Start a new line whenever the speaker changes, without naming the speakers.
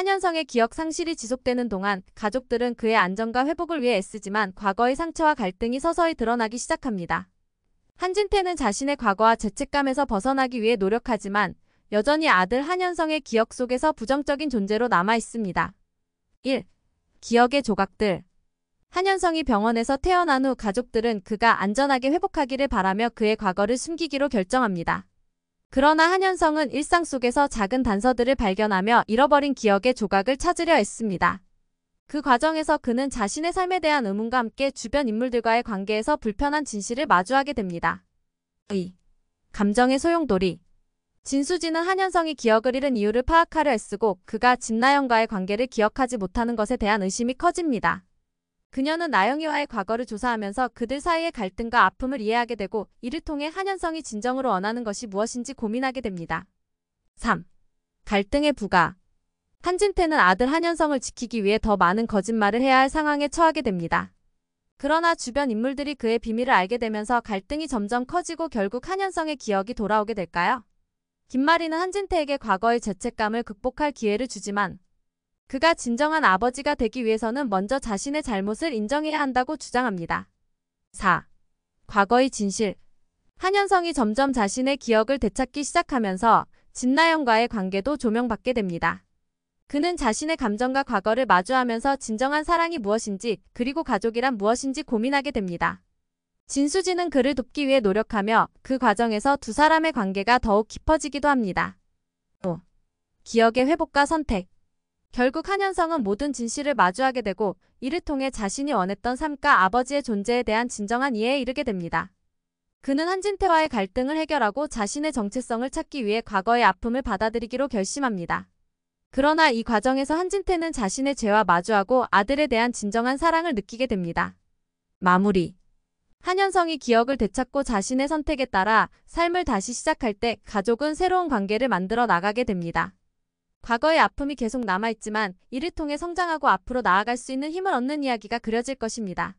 한현성의 기억 상실이 지속되는 동안 가족들은 그의 안전과 회복을 위해 애쓰지만 과거의 상처와 갈등이 서서히 드러나기 시작합니다. 한진태는 자신의 과거와 죄책감에서 벗어나기 위해 노력하지만 여전히 아들 한현성의 기억 속에서 부정적인 존재로 남아 있습니다. 1. 기억의 조각들. 한현성이 병원에서 태어난 후 가족들은 그가 안전하게 회복하기를 바라며 그의 과거를 숨기기로 결정합니다. 그러나 한현성은 일상 속에서 작은 단서들을 발견하며 잃어버린 기억의 조각을 찾으려 했습니다. 그 과정에서 그는 자신의 삶에 대한 의문과 함께 주변 인물들과의 관계에서 불편한 진실을 마주하게 됩니다. 2. 감정의 소용돌이. 진수지는 한현성이 기억을 잃은 이유를 파악하려 애쓰고 그가 진나영과의 관계를 기억하지 못하는 것에 대한 의심이 커집니다. 그녀는 나영이와의 과거를 조사하면서 그들 사이의 갈등과 아픔을 이해하게 되고 이를 통해 한현성이 진정으로 원하는 것이 무엇인지 고민하게 됩니다. 3. 갈등의 부가. 한진태는 아들 한현성을 지키기 위해 더 많은 거짓말을 해야 할 상황에 처하게 됩니다. 그러나 주변 인물들이 그의 비밀을 알게 되면서 갈등이 점점 커지고 결국 한현성의 기억이 돌아오게 될까요? 김마리는 한진태에게 과거의 죄책감을 극복할 기회를 주지만 그가 진정한 아버지가 되기 위해서는 먼저 자신의 잘못을 인정해야 한다고 주장합니다. 4. 과거의 진실. 한현성이 점점 자신의 기억을 되찾기 시작하면서 진나영과의 관계도 조명받게 됩니다. 그는 자신의 감정과 과거를 마주하면서 진정한 사랑이 무엇인지 그리고 가족이란 무엇인지 고민하게 됩니다. 진수지는 그를 돕기 위해 노력하며 그 과정에서 두 사람의 관계가 더욱 깊어지기도 합니다. 5. 기억의 회복과 선택. 결국 한현성은 모든 진실을 마주하게 되고 이를 통해 자신이 원했던 삶과 아버지의 존재에 대한 진정한 이해에 이르게 됩니다. 그는 한진태와의 갈등을 해결하고 자신의 정체성을 찾기 위해 과거의 아픔을 받아들이기로 결심합니다. 그러나 이 과정에서 한진태는 자신의 죄와 마주하고 아들에 대한 진정한 사랑을 느끼게 됩니다. 마무리. 한현성이 기억을 되찾고 자신의 선택에 따라 삶을 다시 시작할 때 가족은 새로운 관계를 만들어 나가게 됩니다. 과거의 아픔이 계속 남아있지만 이를 통해 성장하고 앞으로 나아갈 수 있는 힘을 얻는 이야기가 그려질 것입니다.